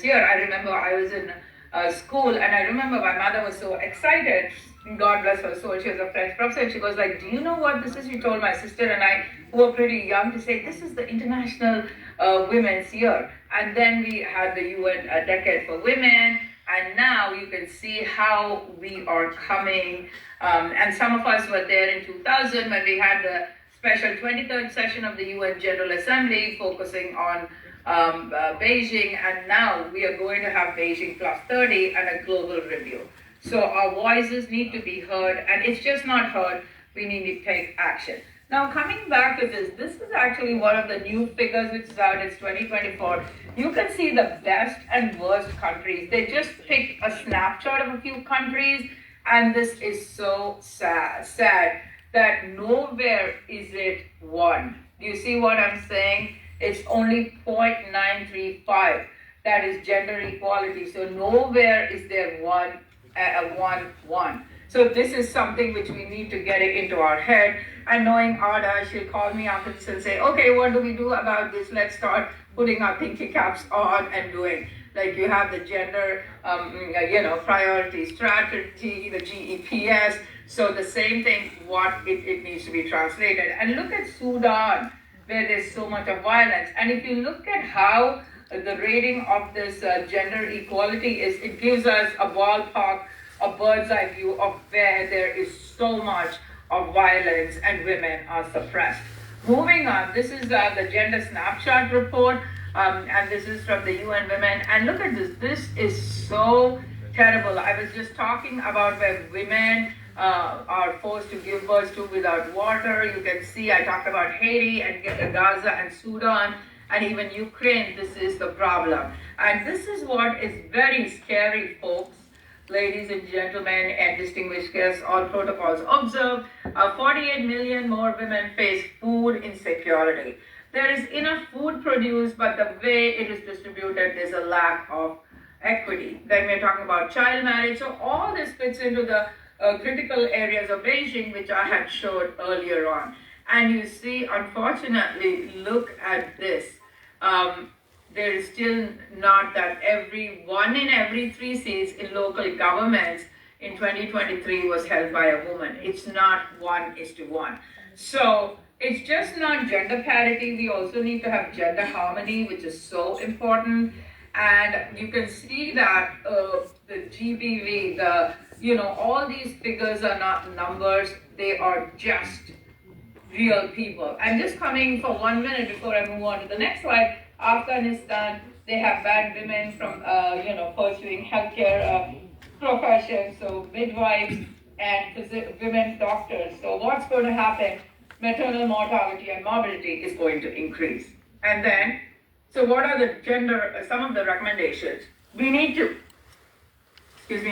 year. I remember I was in school, and I remember my mother was so excited. God bless her soul. She was a French professor. And she goes like, "Do you know what this is?" She told my sister and I, who were pretty young, to say, "This is the International Women's Year." And then we had the UN Decade for Women, and now you can see how we are coming. And some of us were there in 2000 when we had the special 23rd session of the UN General Assembly focusing on Beijing, and now we are going to have Beijing plus 30 and a global review. So our voices need to be heard, and it's just not heard, we need to take action. Now coming back to this is actually one of the new figures which is out, it's 2024. You can see the best and worst countries. They just pick a snapshot of a few countries, and this is so sad that nowhere is it one. Do you see what I'm saying? It's only 0.935. That is gender equality. So nowhere is there one. So this is something which we need to get it into our head. And knowing Ada, she'll call me after this and say, okay, what do we do about this? Let's start putting our thinking caps on and doing. Like you have the gender, priority strategy, the GEPS. So the same thing, what it needs to be translated. And look at Sudan, where there's so much of violence. And if you look at how the rating of this gender equality is, it gives us a ballpark, a bird's eye view of where there is so much of violence and women are suppressed. Moving on, this is the gender snapshot report, and this is from the UN Women. And look at this, this is so terrible. I was just talking about where women are forced to give birth to without water. You can see I talked about Haiti and Gaza and Sudan and even Ukraine. This is the problem. And this is what is very scary, folks. Ladies and gentlemen and distinguished guests, all protocols observed. 48 million more women face food insecurity. There is enough food produced, but the way it is distributed, there's a lack of equity. Then we're talking about child marriage. So all this fits into the critical areas of Beijing, which I had showed earlier on. And you see, unfortunately, look at this. There is still not that one in every 3 seats in local governments in 2023 was held by a woman. It's not 1:1. So it's just not gender parity. We also need to have gender harmony, which is so important. And you can see that the GBV, all these figures are not numbers. They are just real people. I'm just coming for 1 minute before I move on to the next slide. Afghanistan, they have banned women from, pursuing healthcare professions, so midwives and women doctors. So what's going to happen? Maternal mortality and morbidity is going to increase. And then, so what are some of the recommendations? We need to,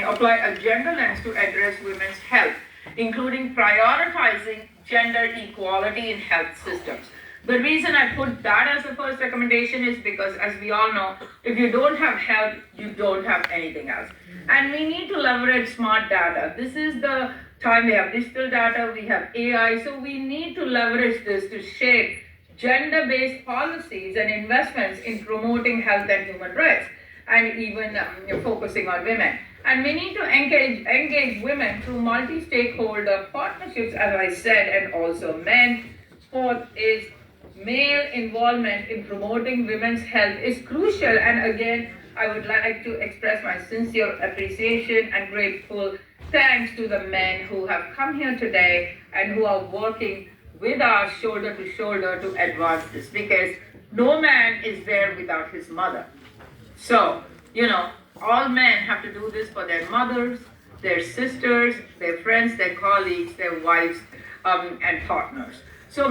apply a gender lens to address women's health, including prioritizing gender equality in health systems. The reason I put that as the first recommendation is because, as we all know, if you don't have health, you don't have anything else. And we need to leverage smart data. This is the time we have digital data, we have AI, so we need to leverage this to shape gender-based policies and investments in promoting health and human rights, and even focusing on women. And we need to engage women through multi-stakeholder partnerships, as I said, and also men. Fourth is male involvement in promoting women's health is crucial. And again, I would like to express my sincere appreciation and grateful thanks to the men who have come here today and who are working with us shoulder to shoulder to advance this, because no man is there without his mother. So, all men have to do this for their mothers, their sisters, their friends, their colleagues, their wives, and partners. So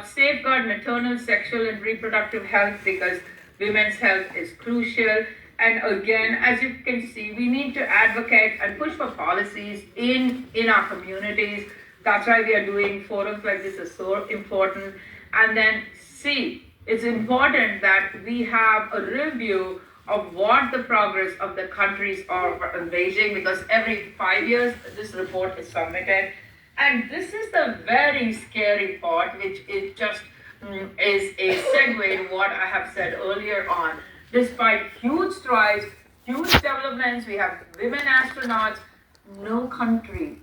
safeguard maternal, sexual, and reproductive health, because women's health is crucial. And again, as you can see, we need to advocate and push for policies in our communities. That's why we are doing forums like this is so important. And then C, it's important that we have a review of what the progress of the countries are in Beijing, because every 5 years this report is submitted. And this is the very scary part, which is just is a segue to what I have said earlier on. Despite huge strides, huge developments, we have women astronauts, no country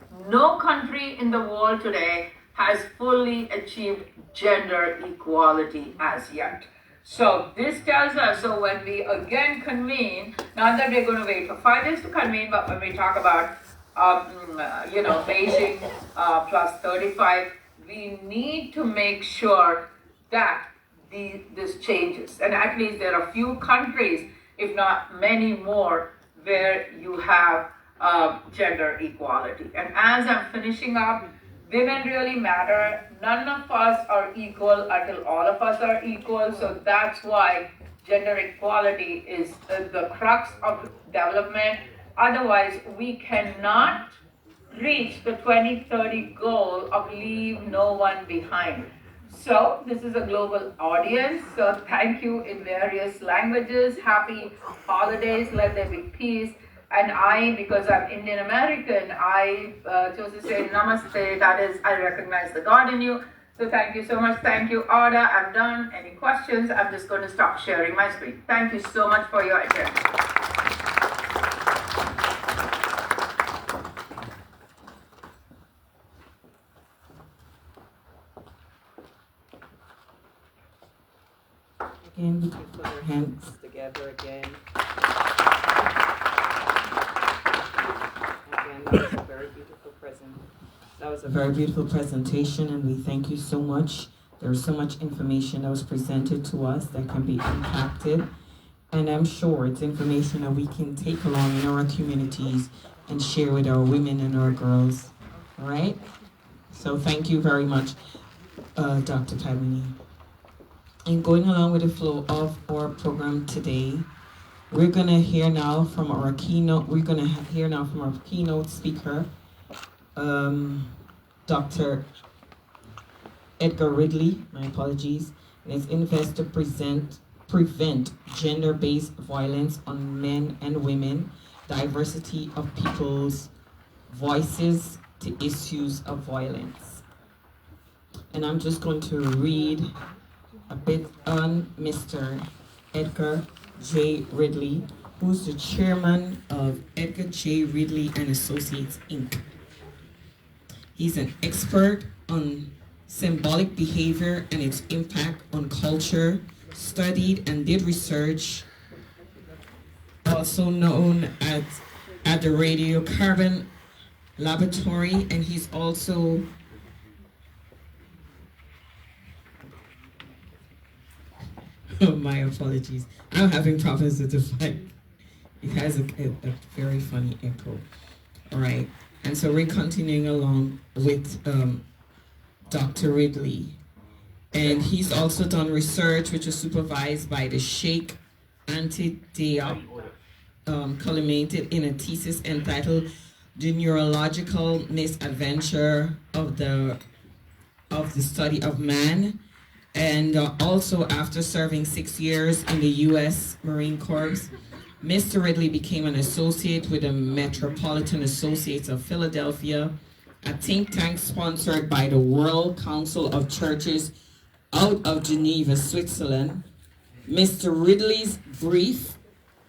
in the world today has fully achieved gender equality as yet. So this tells us, so when we again convene, not that we're going to wait for 5 years to convene, but when we talk about, Beijing plus 35, we need to make sure that this changes. And at least there are a few countries, if not many more, where you have gender equality. And as I'm finishing up, women really matter. None of us are equal until all of us are equal. So that's why gender equality is the crux of development. Otherwise, we cannot reach the 2030 goal of leave no one behind. So this is a global audience. So thank you in various languages. Happy holidays. Let there be peace. And I, because I'm Indian American, I chose to say namaste. That is, I recognize the God in you. So thank you so much. Thank you, Ada. I'm done. Any questions? I'm just going to stop sharing my screen. Thank you so much for your attention. Again, we can put our hands together again. Again, that was a very beautiful presentation, and we thank you so much. There was so much information that was presented to us that can be impacted, and I'm sure it's information that we can take along in our communities and share with our women and our girls. All right? So thank you very much, Dr. Padmini. And going along with the flow of our program today, we're going to hear now from our keynote speaker, Dr. Edgar Ridley, my apologies, and his invest to prevent gender-based violence on men and women, diversity of people's voices to issues of violence. And I'm just going to read a bit on Mr. Edgar J. Ridley, who's the chairman of Edgar J. Ridley and Associates, Inc. He's an expert on symbolic behavior and its impact on culture, studied and did research, also known at the Radiocarbon Laboratory, and he's also my apologies. I'm having problems with the mic. It has a very funny echo. All right. And so we're continuing along with Dr. Ridley. And he's also done research which is supervised by the Sheikh Anti-Diop, culminated in a thesis entitled The Neurological Misadventure of the Study of Man. And also, after serving 6 years in the U.S. Marine Corps, Mr. Ridley became an associate with the Metropolitan Associates of Philadelphia, a think tank sponsored by the World Council of Churches out of Geneva, Switzerland. Mr. Ridley's brief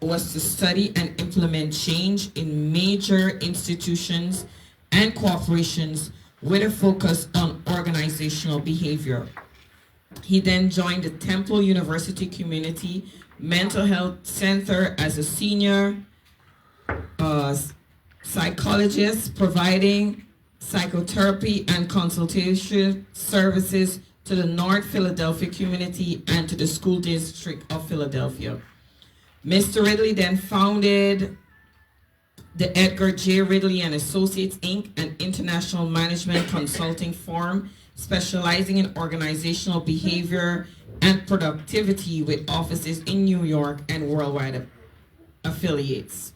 was to study and implement change in major institutions and corporations with a focus on organizational behavior. He then joined the Temple University Community Mental Health Center as a senior psychologist, providing psychotherapy and consultation services to the North Philadelphia community and to the school district of Philadelphia. Mr. Ridley then founded the Edgar J. Ridley and Associates, Inc., an international management consulting firm specializing in organizational behavior and productivity with offices in New York and worldwide affiliates.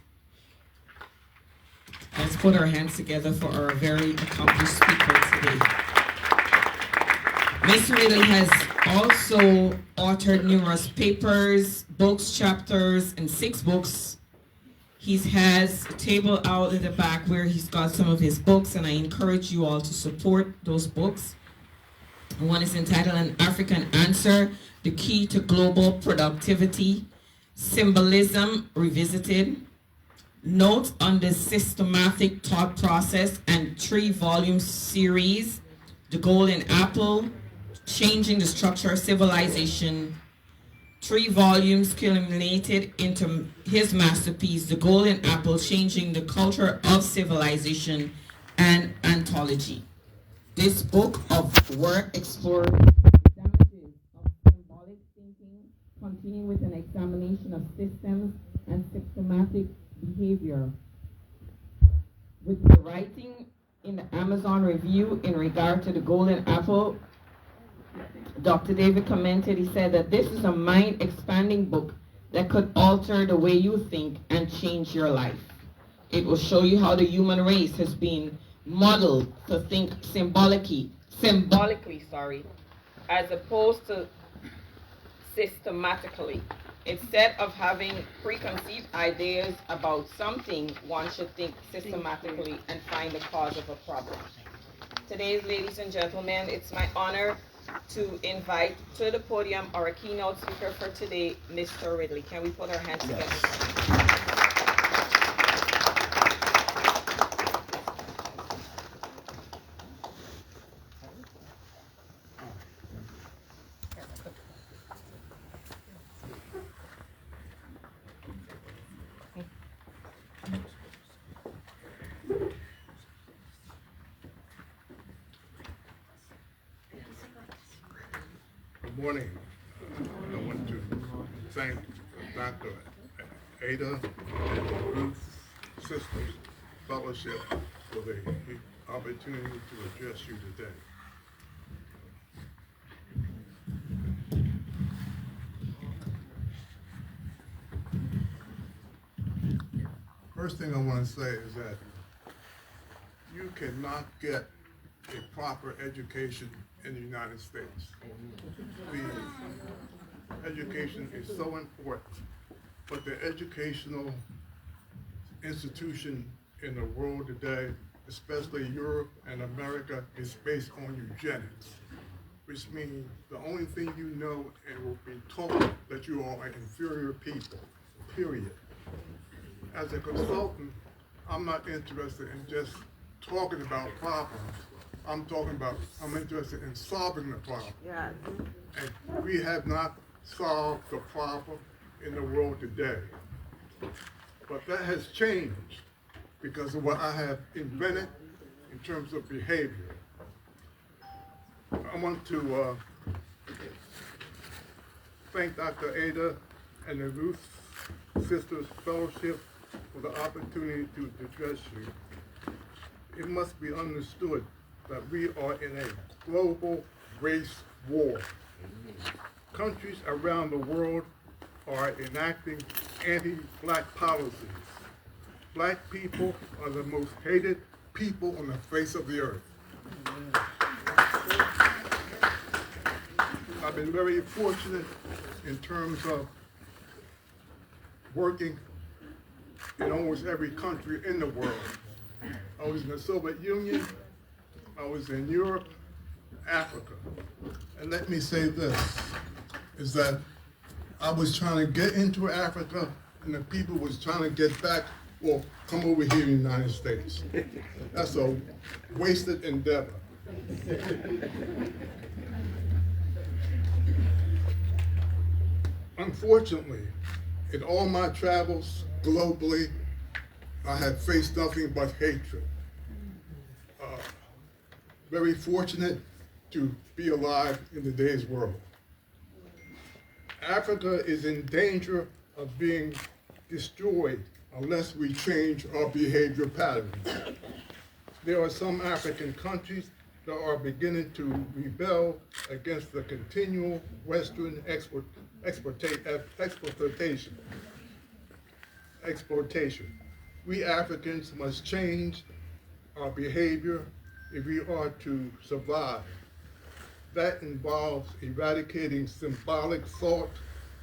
Let's put our hands together for our very accomplished speaker today. Mr. Ridley has also authored numerous papers, books, chapters, and 6 books. He has a table out at the back where he's got some of his books, and I encourage you all to support those books. One is entitled An African Answer, The Key to Global Productivity, Symbolism Revisited, Notes on the Systematic Thought Process, and 3-volume series, The Golden Apple, Changing the Structure of Civilization. 3 volumes culminated into his masterpiece, The Golden Apple, Changing the Culture of Civilization, and Anthology. This book of work explores the damages of symbolic thinking, continuing with an examination of systems and systematic behavior. With the writing in the Amazon Review in regard to the Golden Apple, Dr. David commented, he said that this is a mind-expanding book that could alter the way you think and change your life. It will show you how the human race has been modeled to think symbolically, as opposed to systematically. Instead of having preconceived ideas about something, one should think systematically and find the cause of a problem. Today, ladies and gentlemen, it's my honor to invite to the podium our keynote speaker for today, Mr. Ridley. Can we put our hands together? Good morning. I want to thank Dr. Ada and Ruth Sisters Fellowship for the opportunity to address you today. First thing I want to say is that you cannot get a proper education in the United States. The education is so important, but the educational institution in the world today, especially Europe and America, is based on eugenics, which means the only thing you know and will be taught that you are an inferior people, period. As a consultant, I'm not interested in just talking about problems. I'm interested in solving the problem. Yeah. And we have not solved the problem in the world today. But that has changed because of what I have invented in terms of behavior. I want to thank Dr. Ada and the Ruth Sisters Fellowship for the opportunity to address you. It must be understood that we are in a global race war. Countries around the world are enacting anti-black policies. Black people are the most hated people on the face of the earth. I've been very fortunate in terms of working in almost every country in the world. I was in the Soviet Union, I was in Europe, Africa. And let me say this, is that I was trying to get into Africa and the people was trying to get back, well, come over here in the United States. That's a wasted endeavor. Unfortunately, in all my travels globally, I have faced nothing but hatred. Very fortunate to be alive in today's world. Africa is in danger of being destroyed unless we change our behavior patterns. There are some African countries that are beginning to rebel against the continual Western exploitation. We Africans must change our behavior if we are to survive. That involves eradicating symbolic thought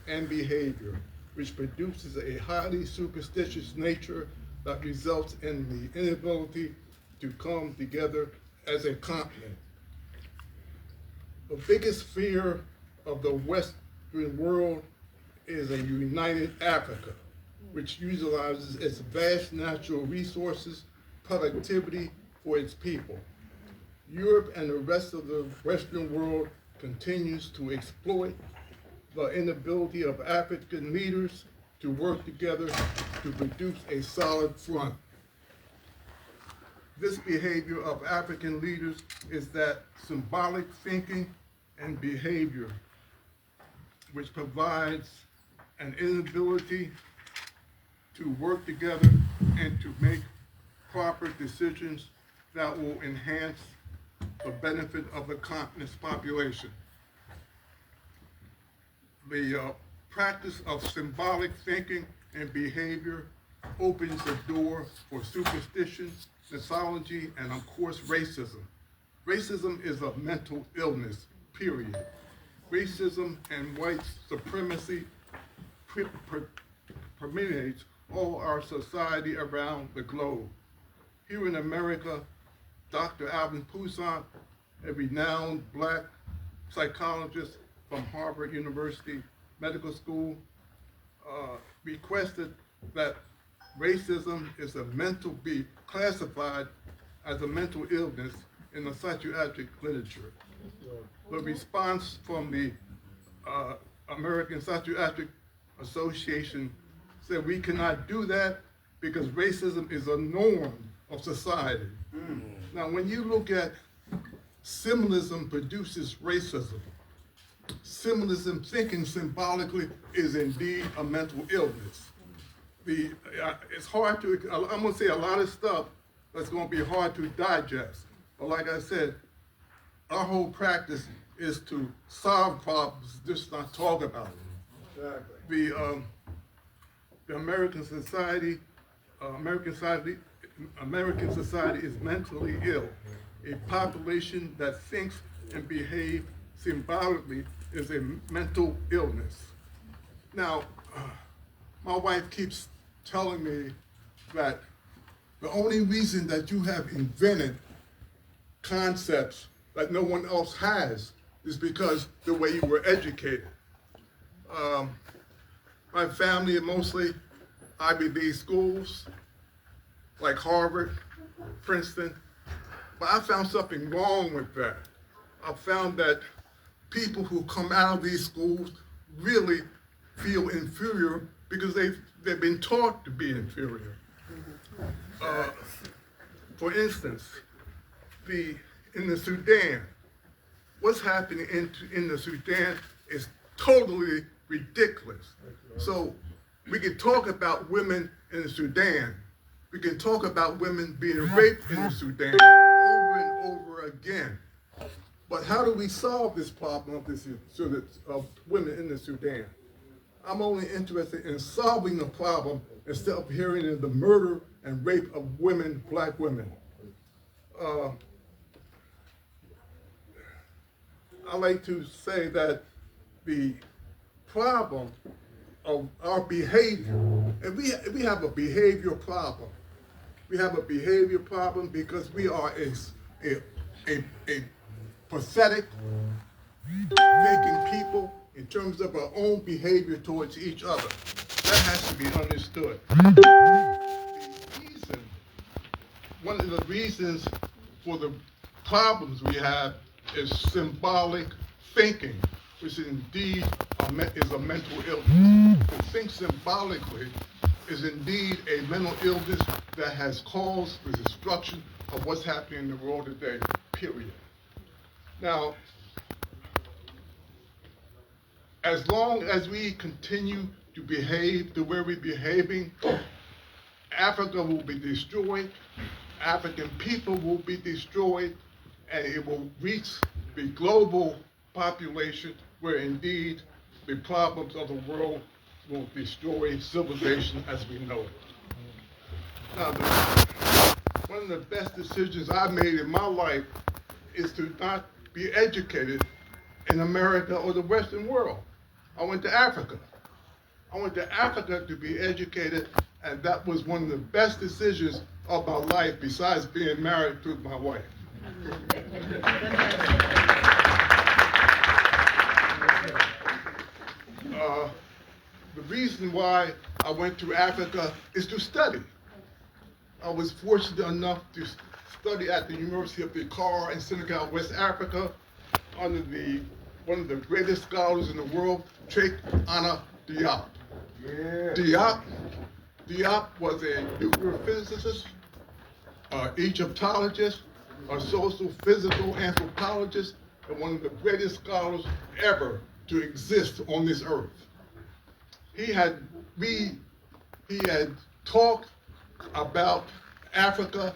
and behavior, which produces a highly superstitious nature that results in the inability to come together as a continent. The biggest fear of the Western world is a united Africa, which utilizes its vast natural resources, productivity for its people. Europe and the rest of the Western world continues to exploit the inability of African leaders to work together to produce a solid front. This behavior of African leaders is that symbolic thinking and behavior, which provides an inability to work together and to make proper decisions that will enhance the benefit of the continent's population. The practice of symbolic thinking and behavior opens the door for superstition, mythology, and of course racism. Racism is a mental illness, period. Racism and white supremacy permeates all our society around the globe. Here in America, Dr. Alvin Toussaint, a renowned black psychologist from Harvard University Medical School, requested that racism is be classified as a mental illness in the psychiatric literature. The response from the American Psychiatric Association said we cannot do that because racism is a norm of society. Now, when you look at symbolism produces racism. Symbolism, thinking symbolically, is indeed a mental illness. It's hard to, I'm gonna say a lot of stuff that's gonna be hard to digest. But like I said, our whole practice is to solve problems, just not talk about it. Exactly. The American society is mentally ill. A population that thinks and behaves symbolically is a mental illness. Now, my wife keeps telling me that the only reason that you have invented concepts that no one else has is because the way you were educated. My family are mostly Ivy League schools, like Harvard, Princeton, but I found something wrong with that. I found that people who come out of these schools really feel inferior because they've been taught to be inferior. For instance, in the Sudan, what's happening in the Sudan is totally ridiculous. So we can talk about women in the Sudan. We can talk about women being raped in the Sudan over and over again. But how do we solve this problem of women in the Sudan? I'm only interested in solving the problem instead of hearing of the murder and rape of women, black women. I like to say that the problem of our behavior, and we have a behavior problem. We have a behavior problem because we are a pathetic thinking people in terms of our own behavior towards each other. That has to be understood. One of the reasons for the problems we have is symbolic thinking, which indeed is a mental illness. To think symbolically is indeed a mental illness that has caused the destruction of what's happening in the world today, period. Now, as long as we continue to behave the way we're behaving, Africa will be destroyed, African people will be destroyed, and it will reach the global population where indeed the problems of the world will destroy civilization as we know it. Now, one of the best decisions I made in my life is to not be educated in America or the Western world. I went to Africa. I went to Africa to be educated, and that was one of the best decisions of my life besides being married to my wife. the reason why I went to Africa is to study. I was fortunate enough to study at the University of Dakar in Senegal, West Africa, under one of the greatest scholars in the world, Sheikh Anta Diop. Yeah. Diop was a nuclear physicist, Egyptologist, a social physical anthropologist, and one of the greatest scholars ever to exist on this earth. He had talked about Africa,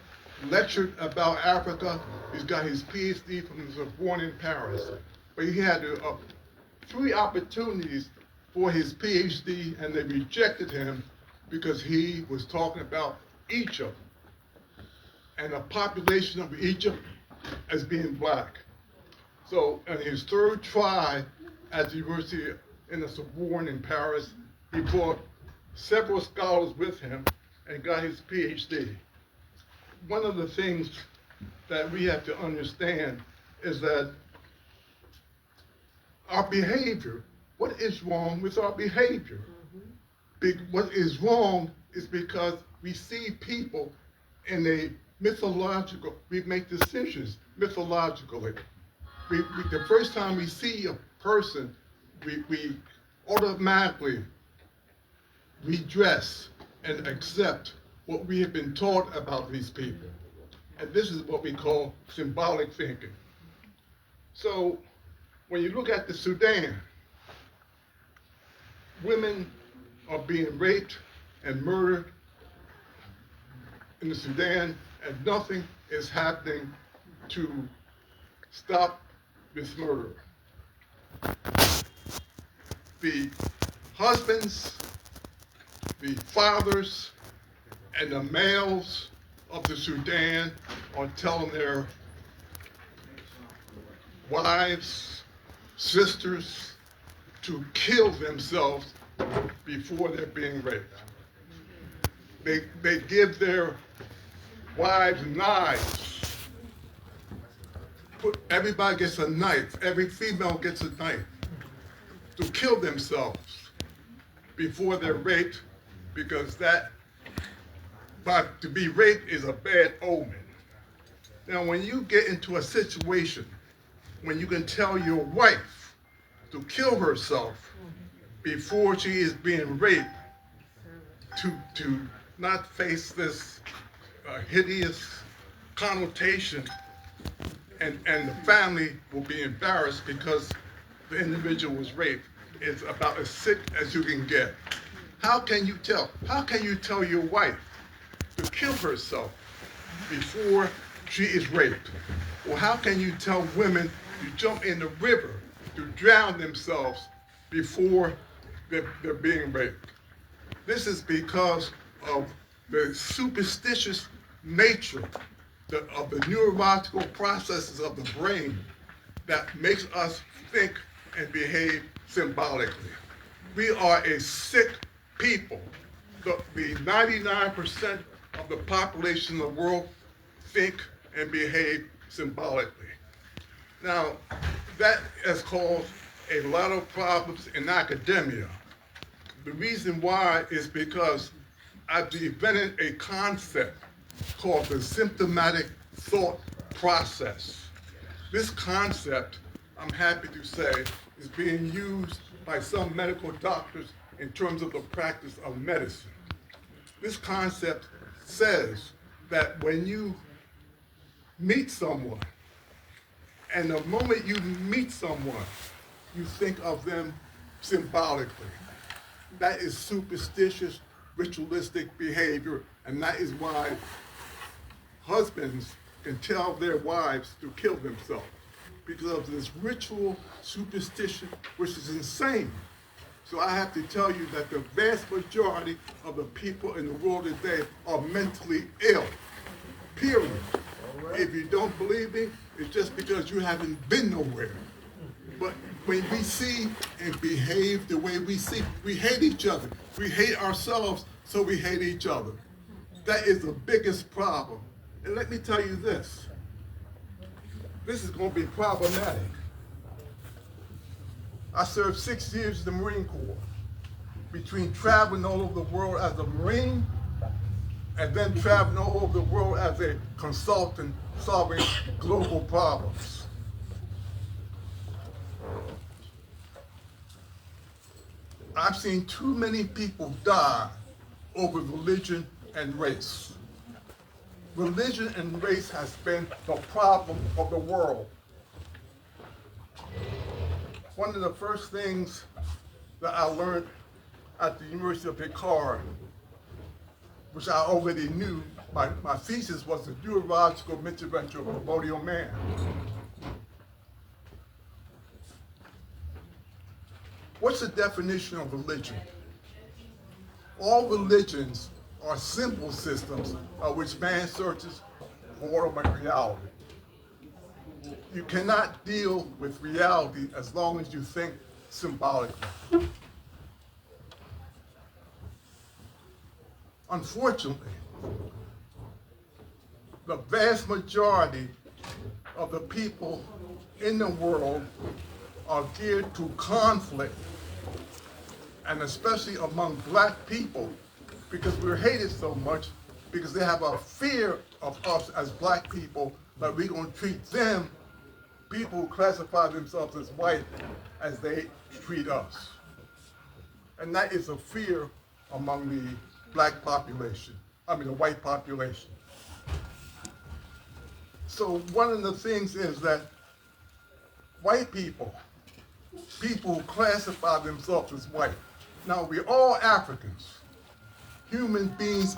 lectured about Africa. He's got his PhD from the Sorbonne in Paris. But he had 3 opportunities for his PhD, and they rejected him because he was talking about Egypt and the population of Egypt as being black. So in his 3rd try at the University in the Sorbonne in Paris, he brought several scholars with him and got his PhD. One of the things that we have to understand is that our behavior, what is wrong with our behavior? What is wrong is because we see people in a mythological, we make decisions mythologically. The first time we see a person, we automatically redress and accept what we have been taught about these people. And this is what we call symbolic thinking. So when you look at the Sudan, women are being raped and murdered in the Sudan, and nothing is happening to stop this murder. The husbands, the fathers, and the males of the Sudan are telling their wives, sisters, to kill themselves before they're being raped. They give their wives knives. Everybody gets a knife. Every female gets a knife to kill themselves before they're raped, because to be raped is a bad omen. Now, when you get into a situation when you can tell your wife to kill herself before she is being raped, to not face this hideous connotation, and the family will be embarrassed because the individual was raped, is about as sick as you can get. How can you tell your wife to kill herself before she is raped? Or how can you tell women to jump in the river to drown themselves before they're being raped? This is because of the superstitious nature of the neurological processes of the brain that makes us think and behave symbolically. We are a sick people. The 99% of the population of the world think and behave symbolically. Now, that has caused a lot of problems in academia. The reason why is because I've invented a concept called the symptomatic thought process. This concept, I'm happy to say, is being used by some medical doctors in terms of the practice of medicine. This concept says that when you meet someone, and the moment you meet someone, you think of them symbolically. That is superstitious, ritualistic behavior, and that is why husbands can tell their wives to kill themselves, because of this ritual superstition, which is insane. So I have to tell you that the vast majority of the people in the world today are mentally ill, period. If you don't believe me, it's just because you haven't been nowhere. But when we see and behave the way we see, we hate each other. We hate ourselves, so we hate each other. That is the biggest problem. And let me tell you this. This is going to be problematic. I served 6 years in the Marine Corps. between traveling all over the world as a Marine and then traveling all over the world as a consultant solving global problems. I've seen too many people die over religion and race. Religion and race has been the problem of the world. One of the first things that I learned at the University of Picard, which I already knew, my thesis was the neurological intervention of primordial man. What's the definition of religion? All religions are symbol systems of which man searches for ultimate reality. You cannot deal with reality as long as you think symbolically. Unfortunately, the vast majority of the people in the world are geared to conflict, and especially among black people, because we're hated so much, because they have a fear of us as black people, that we're going to treat them, people who classify themselves as white, as they treat us. And that is a fear among the black population, the white population. So one of the things is that white people who classify themselves as white, now we're all Africans. Human beings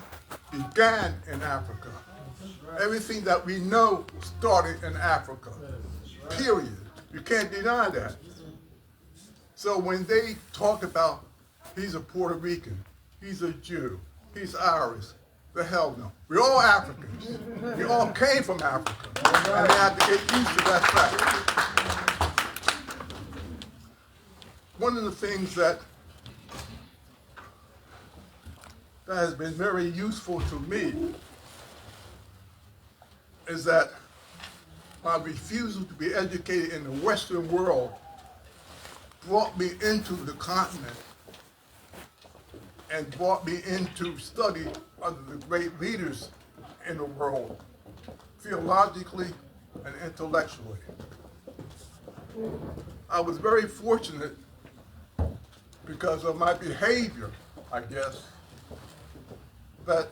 began in Africa. Everything that we know started in Africa, period. You can't deny that. So when they talk about he's a Puerto Rican, he's a Jew, he's Irish, the hell no. We're all Africans. We all came from Africa. And they have to get used to that fact. One of the things that has been very useful to me is that my refusal to be educated in the Western world brought me into the continent and brought me into study under the great leaders in the world, theologically and intellectually. I was very fortunate because of my behavior, I guess, that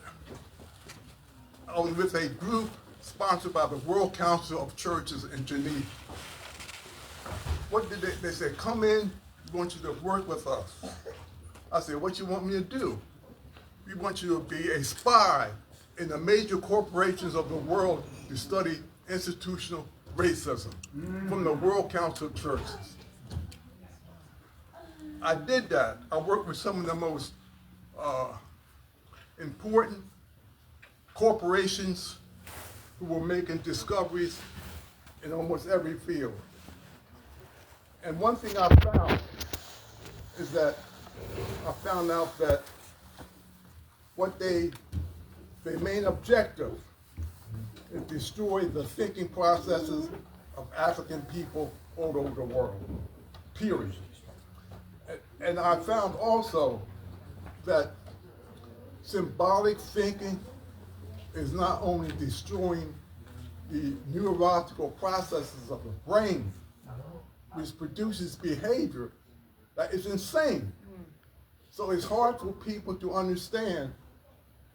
I was with a group sponsored by the World Council of Churches in Geneva. What did they said, come in, we want you to work with us. I said, what you want me to do? We want you to be a spy in the major corporations of the world to study institutional racism from the World Council of Churches. I did that. I worked with some of the most important corporations who were making discoveries in almost every field. And one thing I found is that I found out that what their main objective is destroy the thinking processes of African people all over the world, period. And I found also that symbolic thinking is not only destroying the neurological processes of the brain, which produces behavior that is insane. So it's hard for people to understand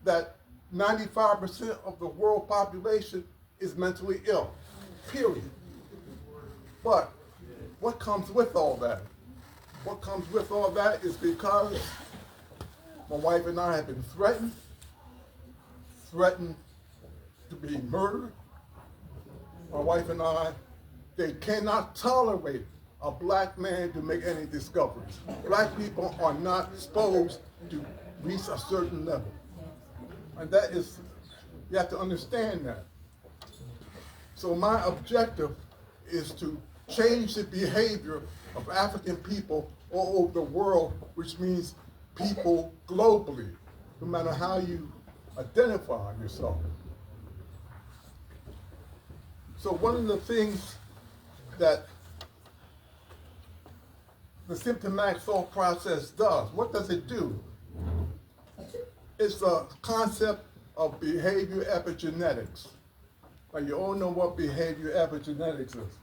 that 95% of the world population is mentally ill, period. But what comes with all that? What comes with all that is because my wife and I have been threatened to be murdered. My wife and I, they cannot tolerate a black man to make any discoveries. Black people are not supposed to reach a certain level. And that is, you have to understand that. So my objective is to change the behavior of African people all over the world, which means people globally, no matter how you identify yourself. So one of the things that the symptomatic thought process does. What does it do? It's a concept of behavior epigenetics. Now, you all know what behavior epigenetics is.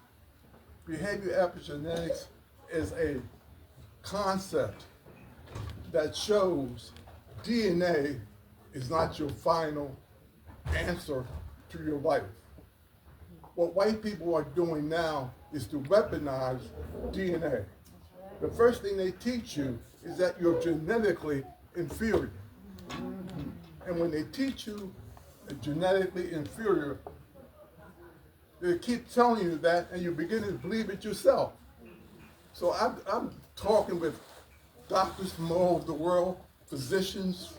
Behavior epigenetics is a concept that shows DNA is not your final answer to your life. What white people are doing now is to weaponize DNA. The first thing they teach you is that you're genetically inferior. And when they teach you genetically inferior, they keep telling you that, and you begin to believe it yourself. So I'm talking with doctors from all over the world, physicians,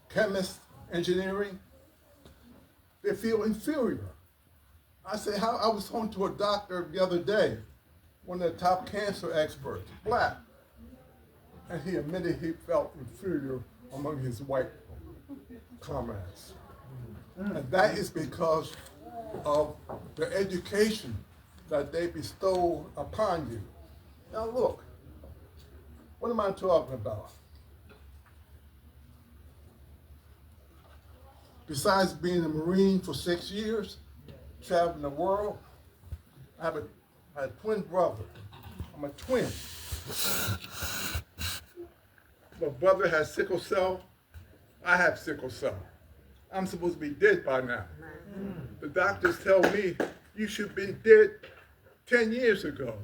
chemists, engineering. They feel inferior. I say, how? I was talking to a doctor the other day, one of the top cancer experts, black, and he admitted he felt inferior among his white comrades. And that is because of the education that they bestow upon you. Now look, what am I talking about? Besides being a Marine for 6 years, traveling the world, I have a twin brother. I'm a twin. My brother has sickle cell. I have sickle cell. I'm supposed to be dead by now. The doctors tell me you should have been dead 10 years ago.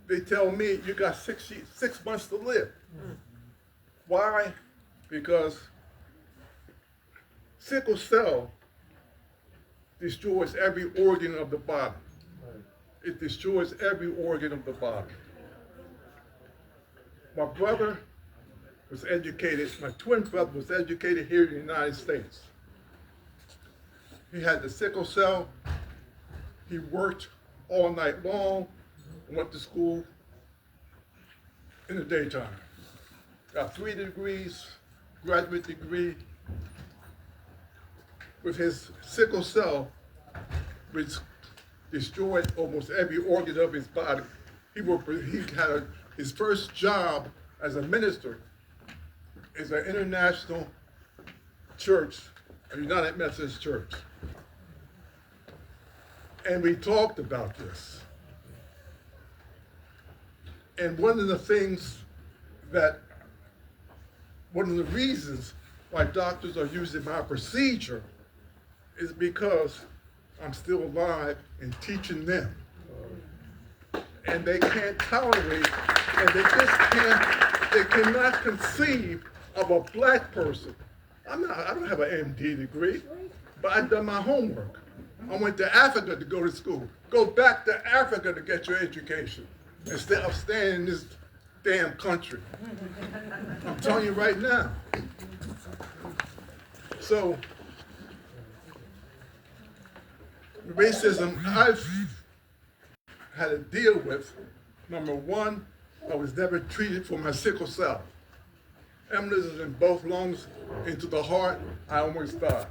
They tell me you got 6 months to live. Why? Because sickle cell destroys every organ of the body. It destroys every organ of the body. My brother was educated, my twin brother was educated here in the United States. He had the sickle cell. He worked all night long, went to school in the daytime. Got 3 degrees, graduate degree. With his sickle cell, which destroyed almost every organ of his body, he had his first job as a minister is an international church, a United Methodist Church. And we talked about this. And one of the reasons why doctors are using my procedure is because I'm still alive and teaching them. And they can't tolerate, and they cannot conceive of a black person. I don't have an MD degree, but I've done my homework. I went to Africa to go to school. Go back to Africa to get your education instead of staying in this damn country. I'm telling you right now. So, racism I've had to deal with, number one, I was never treated for my sickle cell. Embolism in both lungs, into the heart, I almost died.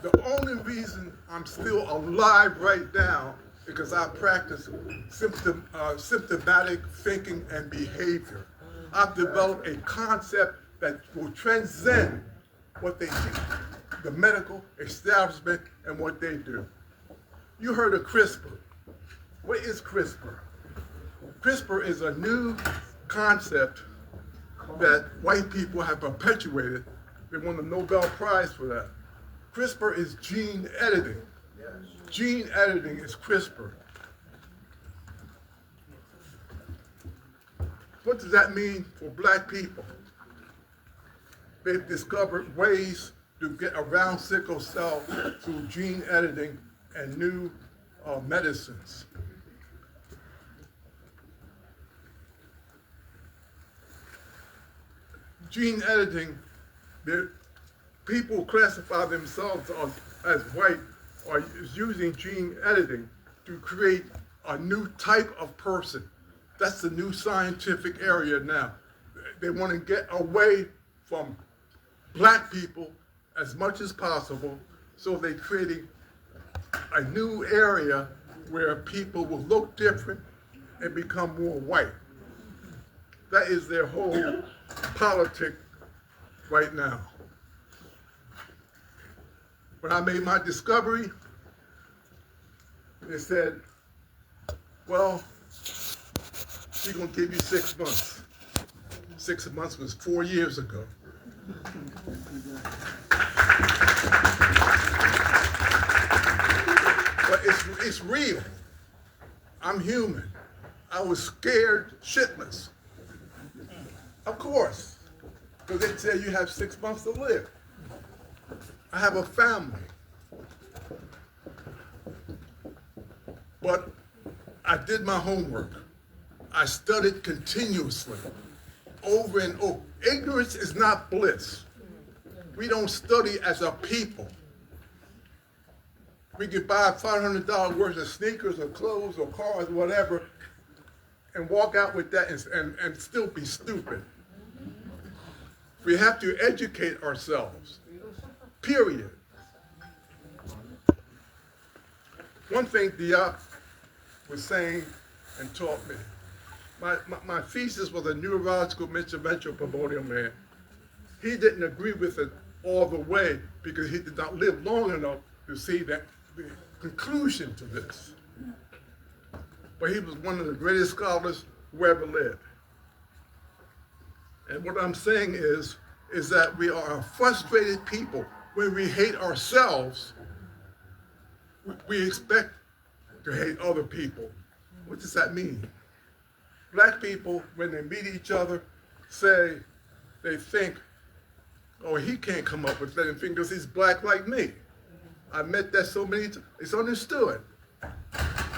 The only reason I'm still alive right now is because I practice symptomatic thinking and behavior. I've developed a concept that will transcend what they teach, the medical establishment and what they do. You heard of CRISPR. What is CRISPR? CRISPR is a new concept that white people have perpetuated. They won the Nobel Prize for that. CRISPR is gene editing. Gene editing is CRISPR. What does that mean for black people? They've discovered ways to get around sickle cell through gene editing and new medicines. Gene editing, people classify themselves as white or is using gene editing to create a new type of person. That's the new scientific area now. They want to get away from black people as much as possible, so they're creating a new area where people will look different, and become more white. That is their whole politic right now. When I made my discovery, they said, well, we're going to give you 6 months. 6 months was 4 years ago. But it's real. I'm human. I was scared shitless. Of course, because they say you have 6 months to live. I have a family. But I did my homework. I studied continuously, over and over. Ignorance is not bliss. We don't study as a people. We could buy $500 worth of sneakers or clothes or cars or whatever and walk out with that and still be stupid. We have to educate ourselves, period. One thing Diop was saying and taught me, my thesis was a neurological intervention primordial man. He didn't agree with it all the way because he did not live long enough to see that the conclusion to this. But he was one of the greatest scholars who ever lived. And what I'm saying is that we are a frustrated people. When we hate ourselves, we expect to hate other people. What does that mean? Black people, when they meet each other, they think, oh, he can't come up with anything because he's black like me. I met that so many times. It's understood.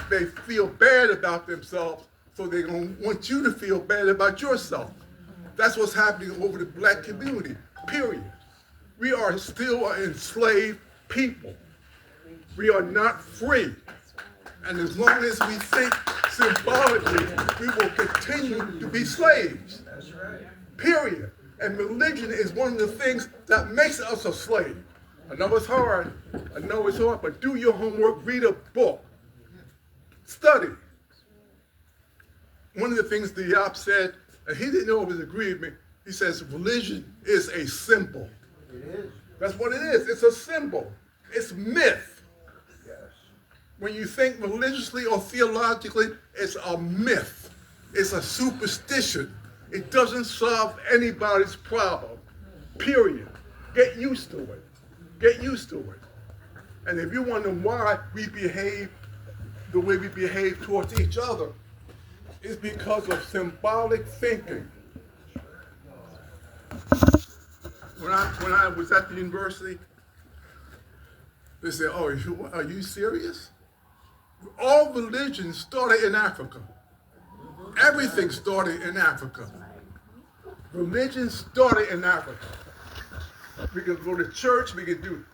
They feel bad about themselves, so they're going to want you to feel bad about yourself. That's what's happening over the black community, period. We are still an enslaved people. We are not free. And as long as we think symbolically, we will continue to be slaves. That's right. Period. And religion is one of the things that makes us a slave. I know it's hard. I know it's hard, but do your homework, read a book. Study. One of the things Diop said, and he didn't always agree with me, he says religion is a symbol. It is. That's what it is. It's a symbol. It's myth. Yes. When you think religiously or theologically, it's a myth. It's a superstition. It doesn't solve anybody's problem. Period. Get used to it. Get used to it. And if you wonder why we behave the way we behave towards each other, it's because of symbolic thinking. When I was at the university, they said, oh, are you serious? All religions started in Africa. Everything started in Africa. Religion started in Africa. We can go to church, we can do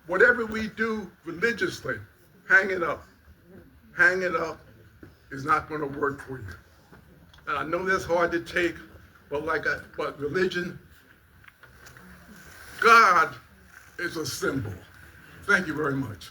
whatever we do religiously. Hang it up. Hang it up is not going to work for you. And I know that's hard to take, but religion, God is a symbol. Thank you very much.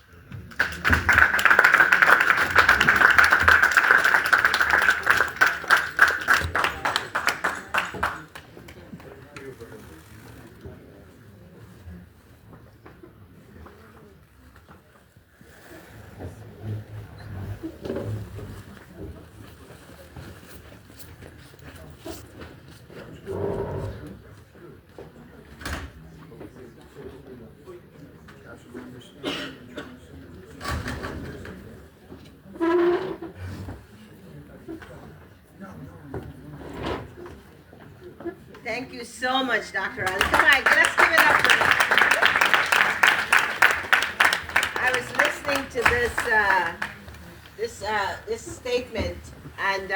Thank you so much, Dr. Ali. Come on, let's give it up for him. I was listening to this statement, and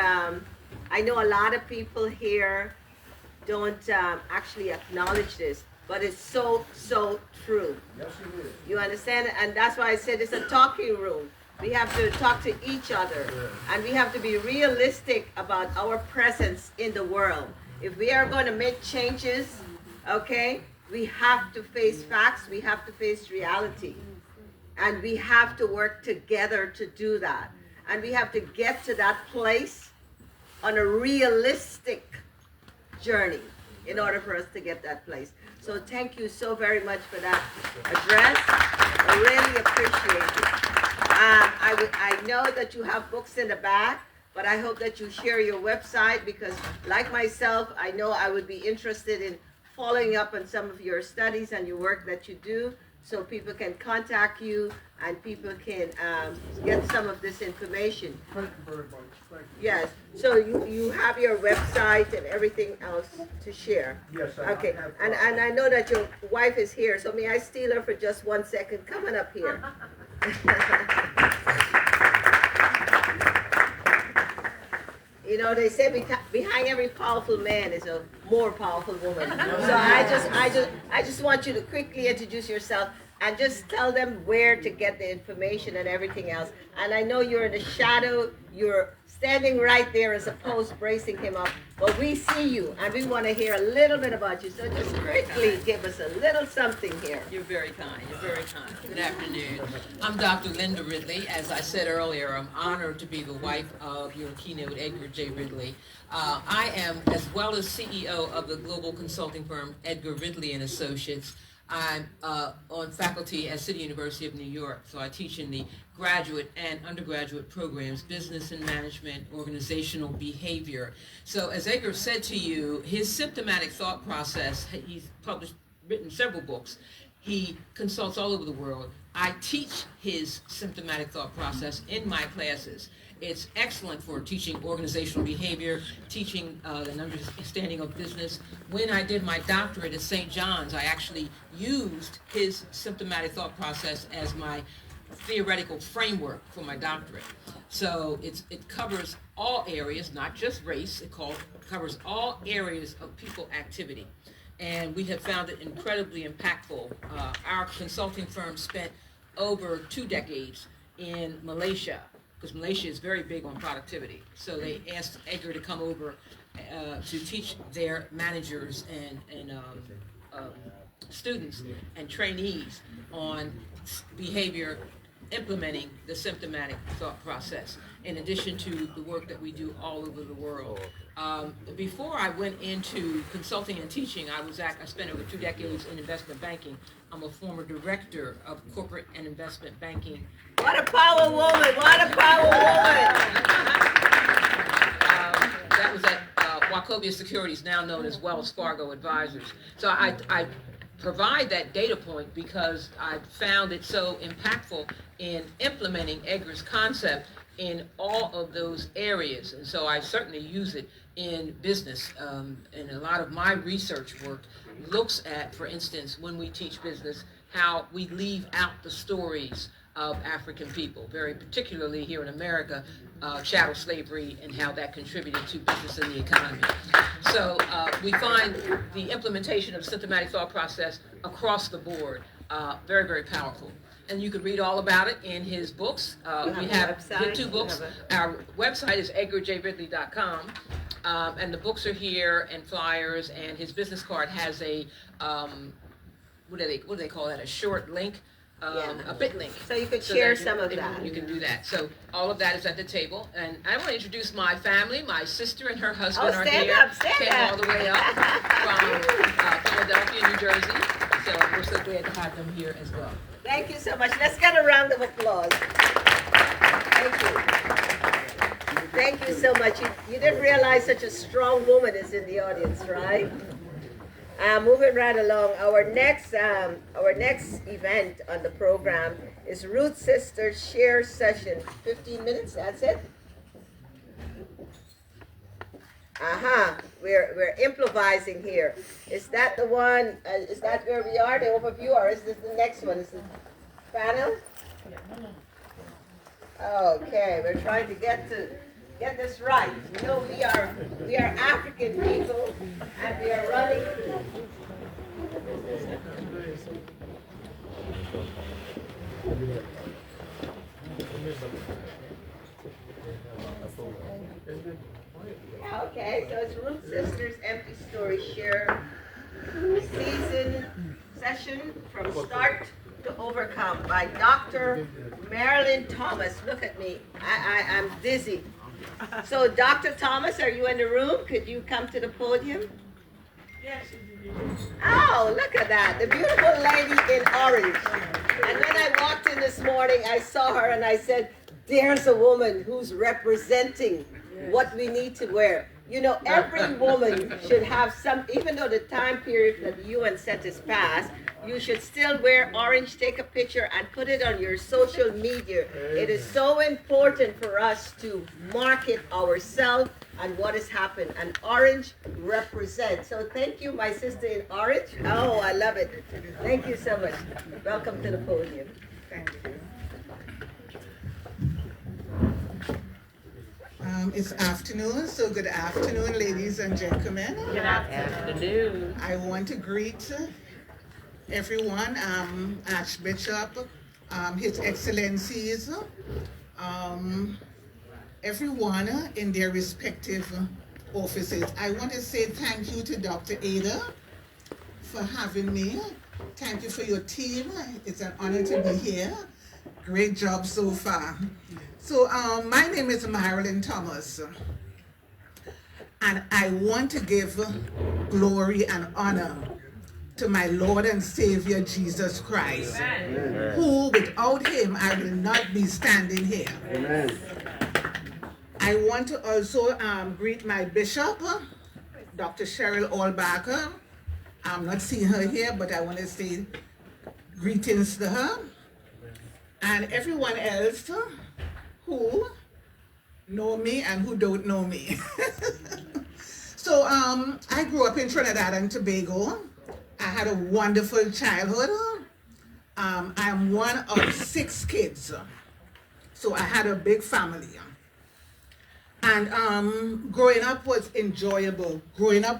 I know a lot of people here don't actually acknowledge this, but it's so true. Yes, it is. You understand? And that's why I said it's a talking room. We have to talk to each other, and we have to be realistic about our presence in the world. If we are going to make changes, okay, we have to face facts, we have to face reality, and we have to work together to do that. and we have to get to that place on a realistic journey in order for us to get that place. So thank you so very much for that address. I really appreciate it. I know that you have books in the back, but I hope that you share your website, because like myself, I know I would be interested in following up on some of your studies and your work that you do, so people can contact you and people can get some of this information. Thank you very much. Thank you. Yes, so you have your website and everything else to share? Yes, I Okay, have. and I know that your wife is here, so may I steal her for just 1 second? Come on up here. You know, they say behind every powerful man is a more powerful woman. So I just want you to quickly introduce yourself and just tell them where to get the information and everything else. And I know you're in the shadow, you're standing right there as opposed to bracing him up, but we see you and we want to hear a little bit about you. So just quickly give us a little something here. You're very kind. You're very kind. Good afternoon. I'm Dr. Linda Ridley. As I said earlier, I'm honored to be the wife of your keynote, Edgar J. Ridley. I am, as well as CEO of the global consulting firm Edgar Ridley and Associates. I'm on faculty at City University of New York, so I teach in the graduate and undergraduate programs, business and management, organizational behavior. So as Edgar said to you, his systematic thought process, he's written several books. He consults all over the world. I teach his systematic thought process in my classes. It's excellent for teaching organizational behavior, teaching an understanding of business. When I did my doctorate at St. John's, I actually used his systematic thought process as my theoretical framework for my doctorate. So it covers all areas, not just race. It covers all areas of people activity. And we have found it incredibly impactful. Our consulting firm spent over 2 decades in Malaysia, because Malaysia is very big on productivity. So they asked Edgar to come over to teach their managers and students and trainees on behavior, implementing the symptomatic thought process, in addition to the work that we do all over the world. Before I went into consulting and teaching, I spent over 2 decades in investment banking. I'm a former director of corporate and investment banking. What a power woman! What a power woman! That was at Wachovia Securities, now known as Wells Fargo Advisors. So I provide that data point because I found it so impactful in implementing Edgar's concept in all of those areas. And so I certainly use it in business. And a lot of my research work looks at, for instance, when we teach business, how we leave out the stories of African people, very particularly here in America, chattel slavery and how that contributed to business and the economy. So we find the implementation of systematic thought process across the board very, very powerful. And you can read all about it in his books. We have 2 books. Our website is edgarjridley.com. And the books are here and flyers, and his business card has a, what do they call that, a short link? A bit link. So you could share some of that. You can do that. So all of that is at the table. And I want to introduce my family. My sister and her husband are here. Came all the way up from Philadelphia, New Jersey. So we're so glad to have them here as well. Thank you so much. Let's get a round of applause. Thank you. Thank you so much. You didn't realize such a strong woman is in the audience, right? Moving right along, our next event on the program is Ruth Sisters Share Session. 15 minutes, that's it? We're improvising here. Is that the one, is that where we are, the overview, or is this the next one? Is it panel? Okay, we're trying to get this right. You know, we are African people, and we are running. Okay, so it's Ruth Sisters Empty Story Share season session from start to Overcome by Dr. Marilyn Thomas. Look at me. I'm dizzy. So, Dr. Thomas, are you in the room? Could you come to the podium? Yes. Oh, look at that. The beautiful lady in orange. And when I walked in this morning, I saw her and I said, there's a woman who's representing what we need to wear. You know, every woman should have some, even though the time period that the UN set is past, you should still wear orange, take a picture and put it on your social media. It is so important for us to market ourselves and what has happened. And orange represents. So thank you, my sister in orange. Oh, I love it. Thank you so much. Welcome to the podium. Thank you. It's afternoon, so good afternoon, ladies and gentlemen. Good afternoon. I want to greet everyone, Archbishop, His Excellencies, everyone in their respective offices. I want to say thank you to Dr. Ada for having me. Thank you for your team. It's an honor to be here. Great job so far. So my name is Marilyn Thomas, and I want to give glory and honor to my Lord and Savior Jesus Christ, Amen. Who without him I will not be standing here. Amen. I want to also greet my bishop, Dr. Cheryl Allbacker. I'm not seeing her here, but I want to say greetings to her. And everyone else who know me and who don't know me. So I grew up in Trinidad and Tobago. I had a wonderful childhood. I'm one of 6 kids. So I had a big family. And growing up was enjoyable. Growing up